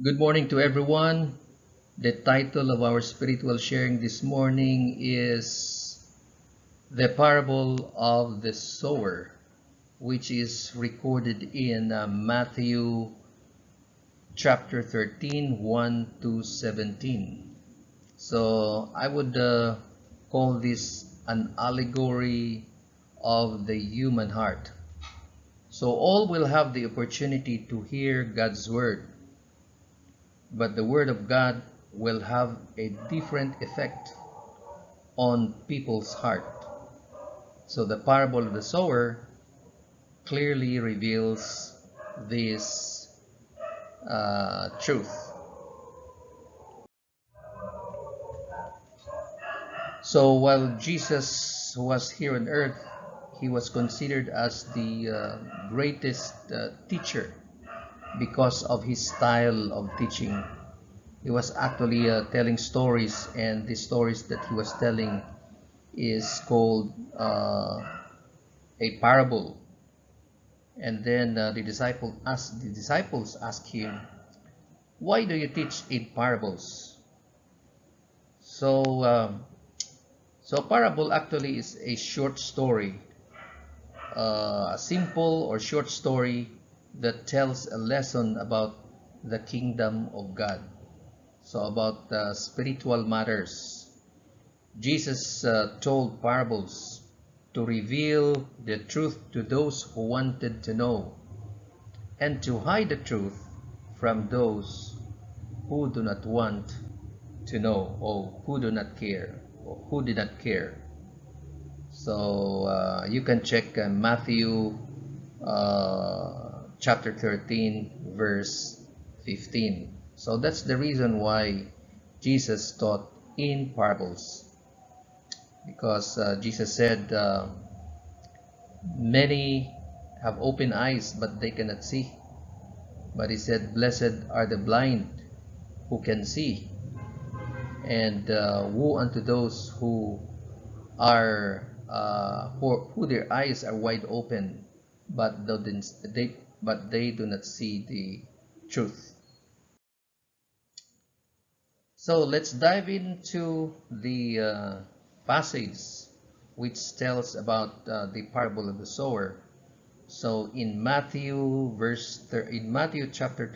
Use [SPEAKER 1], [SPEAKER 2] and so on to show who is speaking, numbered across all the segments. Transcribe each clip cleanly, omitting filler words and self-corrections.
[SPEAKER 1] Good morning to everyone. The title of our spiritual sharing this morning is The Parable of the Sower, which is recorded in Matthew chapter 13, 1 to 17. So I would call this an allegory of the human heart. So all will have the opportunity to hear God's word, but the word of God will have a different effect on people's heart. So the parable of the sower clearly reveals this truth. So while Jesus was here on earth, he was considered as the greatest teacher because of his style of teaching. He was actually telling stories, and the stories that he was telling is called a parable. And then the disciples ask him, "Why do you teach in parables?" So, so parable actually is a short story, a simple or short story that tells a lesson about the kingdom of God. So about spiritual matters. Jesus told parables to reveal the truth to those who wanted to know, and to hide the truth from those who do not want to know, or who do not care, or who did not care. So you can check Matthew chapter 13 verse 15. So that's the reason why Jesus taught in parables, because Jesus said, many have open eyes but they cannot see, but he said, blessed are the blind who can see, and woe unto those who are who their eyes are wide open, but they do not see the truth. So let's dive into the passage which tells about the parable of the sower. So in Matthew chapter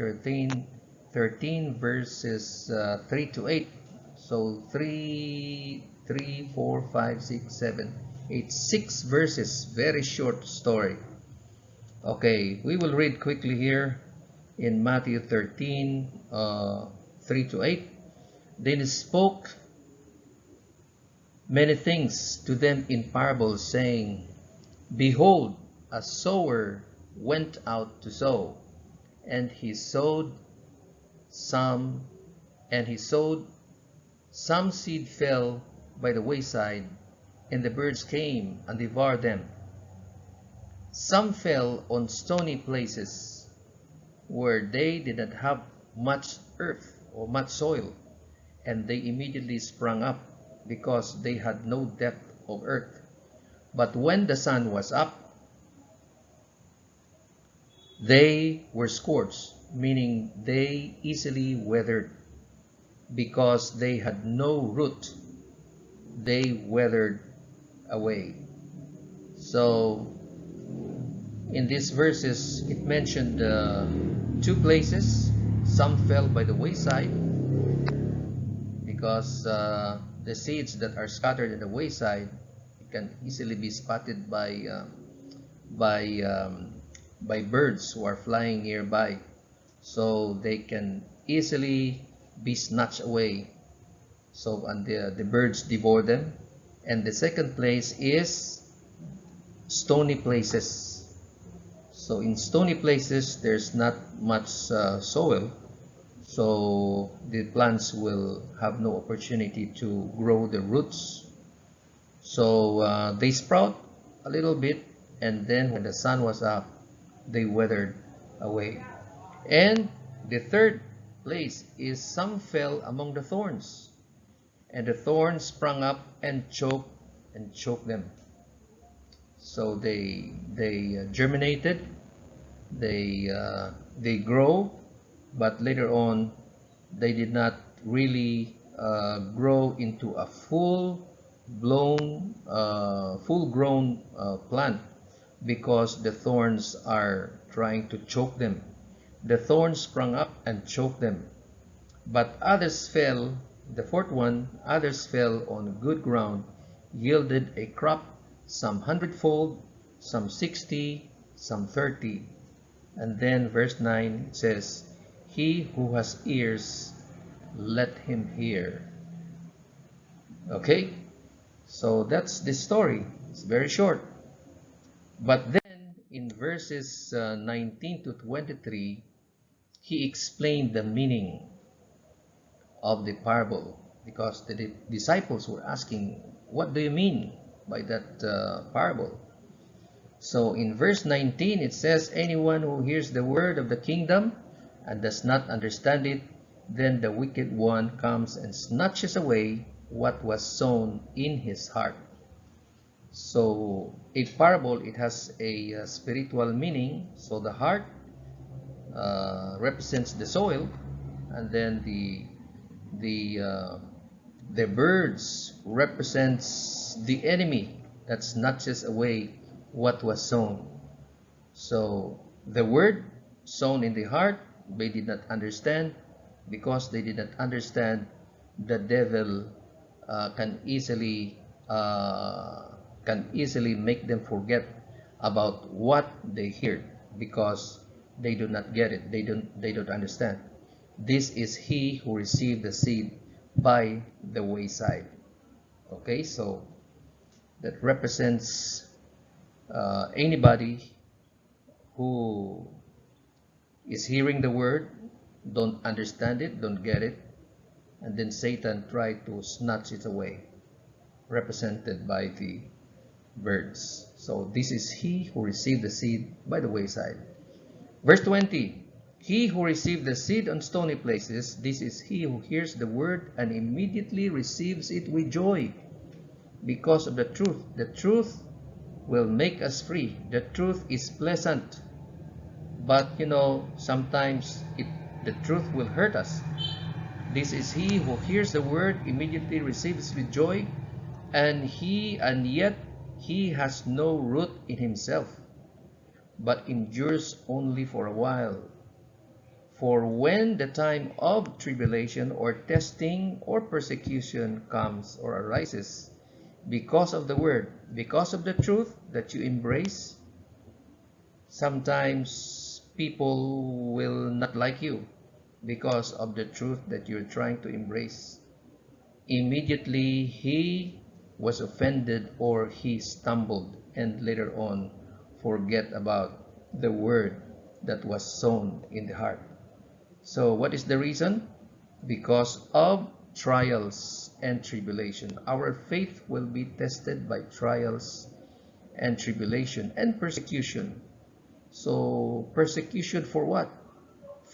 [SPEAKER 1] 13 verses 3 to 8. So 4, 5, 6, 7, 8, 6 verses, very short story. Okay, we will read quickly here in Matthew 13, 3 to 8. Then he spoke many things to them in parables, saying, Behold, a sower went out to sow, and he sowed some, some seed fell by the wayside, and the birds came and devoured them. Some fell on stony places, where they did not have much earth or much soil, and they immediately sprang up, because they had no depth of earth. But when the sun was up, they were scorched, meaning they easily withered, because they had no root. They withered away. So in these verses, it mentioned two places. Some fell by the wayside, because the seeds that are scattered at the wayside can easily be spotted by by birds who are flying nearby, so they can easily be snatched away. So and the birds devour them. And the second place is stony places. So in stony places, there's not much soil, so the plants will have no opportunity to grow the roots. So they sprout a little bit, and then when the sun was up, they withered away. And the third place is some fell among the thorns, and the thorns sprung up and choked them. So they germinated, they grow, but later on they did not really grow into a full-grown plant because the thorns are trying to choke them. The thorns sprung up and choked them. But others fell, the fourth one, others fell on good ground, yielded a crop, some hundredfold, some 60, some 30. And then verse 9 says, He who has ears, let him hear. Okay, so that's the story. It's very short. But then in verses 19 to 23, he explained the meaning of the parable, because the disciples were asking, what do you mean by that parable? So in verse 19 it says, anyone who hears the word of the kingdom and does not understand it, then the wicked one comes and snatches away what was sown in his heart. So a parable, it has a spiritual meaning. So the heart represents the soil, and then the birds represents the enemy that snatches away what was sown. So the word sown in the heart, they did not understand. Because they did not understand, the devil can easily make them forget about what they heard, because they do not get it. They don't understand. This is he who received the seed by the wayside. Okay, so that represents anybody who is hearing the word, don't understand it, don't get it, and then Satan tried to snatch it away, represented by the birds. So this is he who received the seed by the wayside. Verse 20, he who received the seed on stony places, this is he who hears the word and immediately receives it with joy because of the truth. The truth will make us free. The truth is pleasant. But sometimes the truth will hurt us. This is he who hears the word, immediately receives with joy, and yet he has no root in himself, but endures only for a while. For when the time of tribulation or testing or persecution comes or arises, because of the word, because of the truth that you embrace, sometimes people will not like you because of the truth that you're trying to embrace. Immediately he was offended or he stumbled, and later on forget about the word that was sown in the heart. So what is the reason? Because of trials and tribulation. Our faith will be tested by trials and tribulation and persecution. So persecution for what?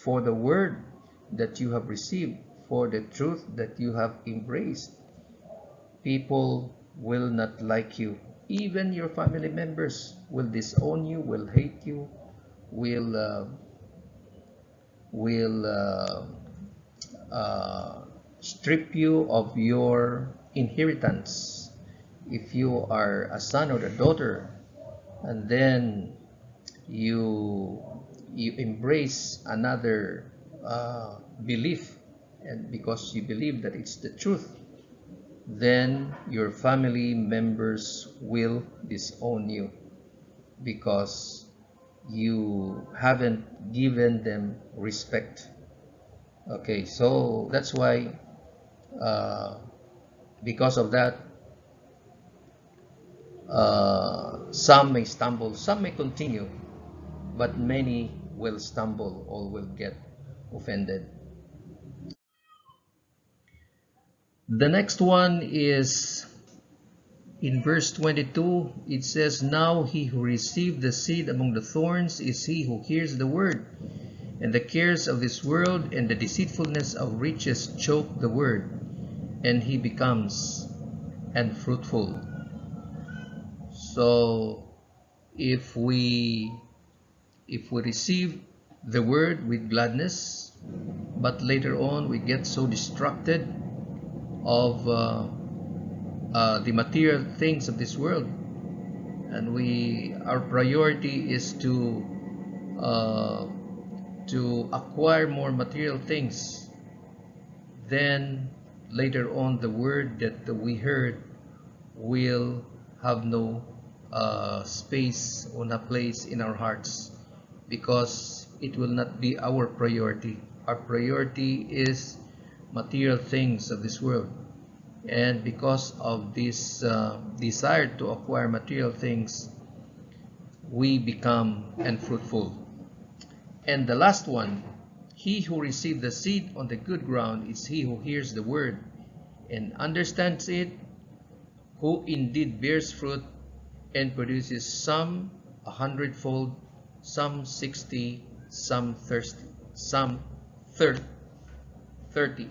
[SPEAKER 1] For the word that you have received, for the truth that you have embraced. People will not like you. Even your family members will disown you, will hate you, will strip you of your inheritance. If you are a son or a daughter, and then you embrace another belief, and because you believe that it's the truth, then your family members will disown you because you haven't given them respect. Okay, so that's why because of that, some may stumble, some may continue, but many will stumble or will get offended. The next one is in verse 22. It says, now he who received the seed among the thorns is he who hears the word, and the cares of this world and the deceitfulness of riches choke the word, and he becomes unfruitful. So if we receive the word with gladness, but later on we get so distracted of the material things of this world, and our priority is uh, to acquire more material things. Then later on, the word that we heard will have no space or a place in our hearts, because it will not be our priority. Our priority is material things of this world. And because of this desire to acquire material things, we become unfruitful. And the last one, he who received the seed on the good ground is he who hears the word and understands it, who indeed bears fruit and produces some 100-fold, some 60, some 30.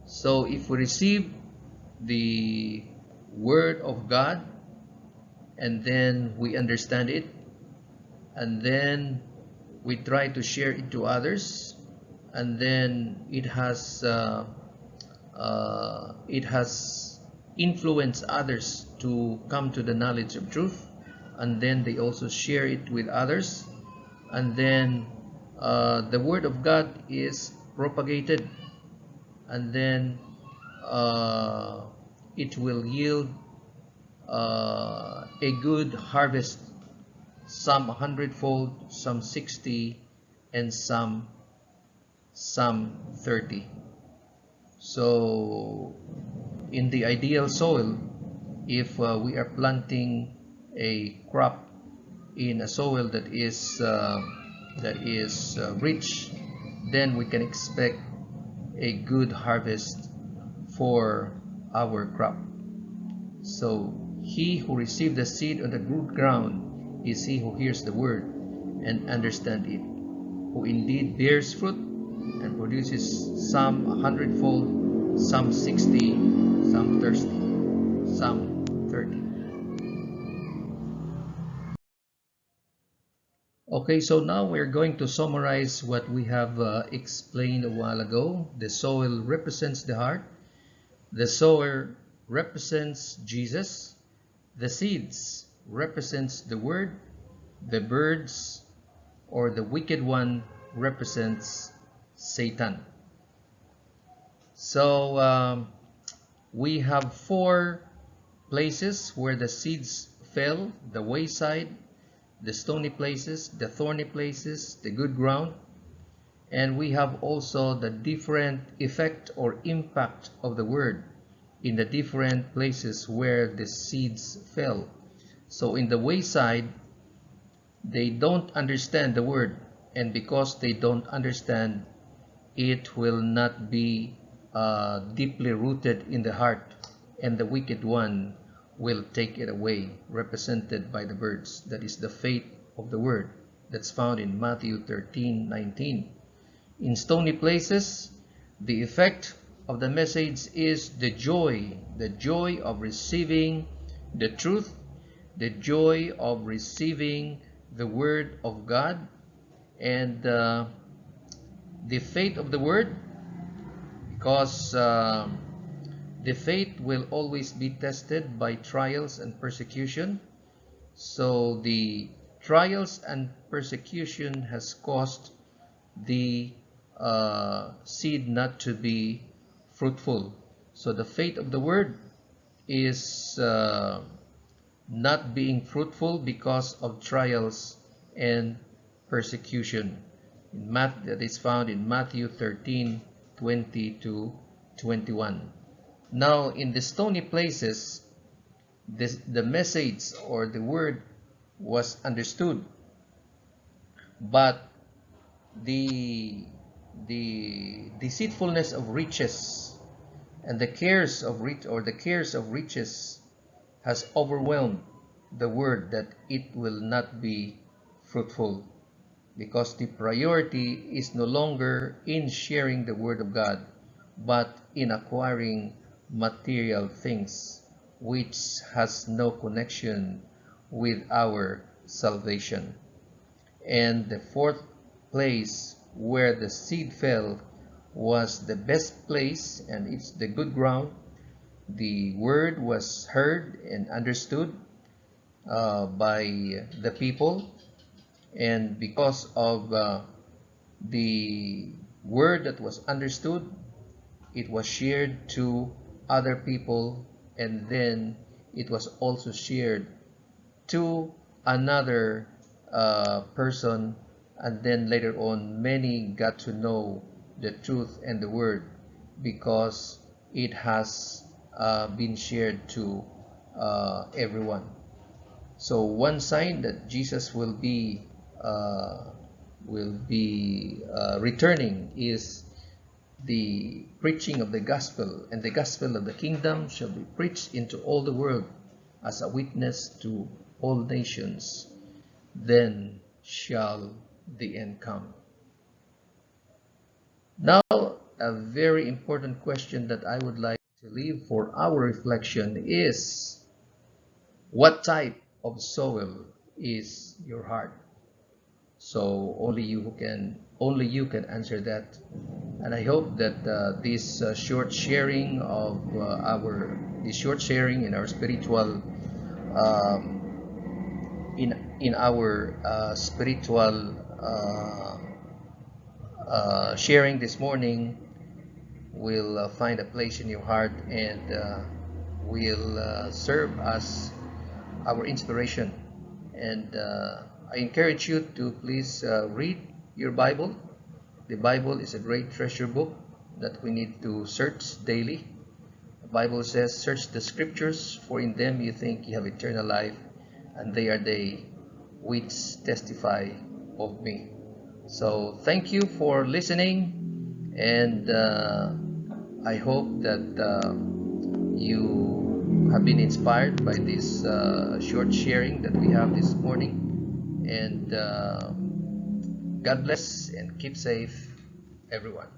[SPEAKER 1] So if we receive the word of God and then we understand it, and then we try to share it to others, and then it has influenced others to come to the knowledge of truth, and then they also share it with others, and then the word of God is propagated, and then it will yield a good harvest, some 100-fold, some 60, and some 30. So in the ideal soil, if we are planting a crop in a soil that is rich, then we can expect a good harvest for our crop. So he who received the seed on the good ground is he who hears the word and understands it, who indeed bears fruit and produces some 100-fold, some 60, some 30. Okay, so now we're going to summarize what we have explained a while ago. The soil represents the heart. The sower represents Jesus. The seeds represents the word. The birds or the wicked one represents Satan. So we have 4 places where the seeds fell: the wayside, the stony places, the thorny places, the good ground. And we have also the different effect or impact of the word in the different places where the seeds fell. So in the wayside, they don't understand the word, and because they don't understand, it will not be deeply rooted in the heart, and the wicked one will take it away, represented by the birds. That is the fate of the word that's found in Matthew 13:19. In stony places, the effect of the message is the joy of receiving the truth, the joy of receiving the word of God, and the faith of the word, because the faith will always be tested by trials and persecution. So the trials and persecution has caused the seed not to be fruitful. So the faith of the word is not being fruitful because of trials and persecution. That is found in Matthew 13:20-21. Now in the stony places, the message or the word was understood, but the deceitfulness of riches and the cares of riches has overwhelmed the word, that it will not be fruitful, because the priority is no longer in sharing the word of God, but in acquiring material things, which has no connection with our salvation. And the fourth place where the seed fell was the best place, and it's the good ground. The word was heard and understood by the people, and because of the word that was understood, it was shared to other people, and then it was also shared to another person, and then later on many got to know the truth and the word because it has been shared to everyone. So one sign that Jesus will be returning is the preaching of the gospel, and the gospel of the kingdom shall be preached into all the world as a witness to all nations. Then shall the end come. Now, a very important question that I would like to leave for our reflection is, what type of soil is your heart? So only you can answer that. And I hope that this short sharing of this short sharing in our spiritual in our spiritual sharing this morning will find a place in your heart, and will serve as our inspiration. And I encourage you to please read your Bible. The Bible is a great treasure book that we need to search daily. The Bible says, search the scriptures, for in them you think you have eternal life, and they are they which testify of me. So thank you for listening, and I hope that you have been inspired by this short sharing that we have this morning. And God bless and keep safe, everyone.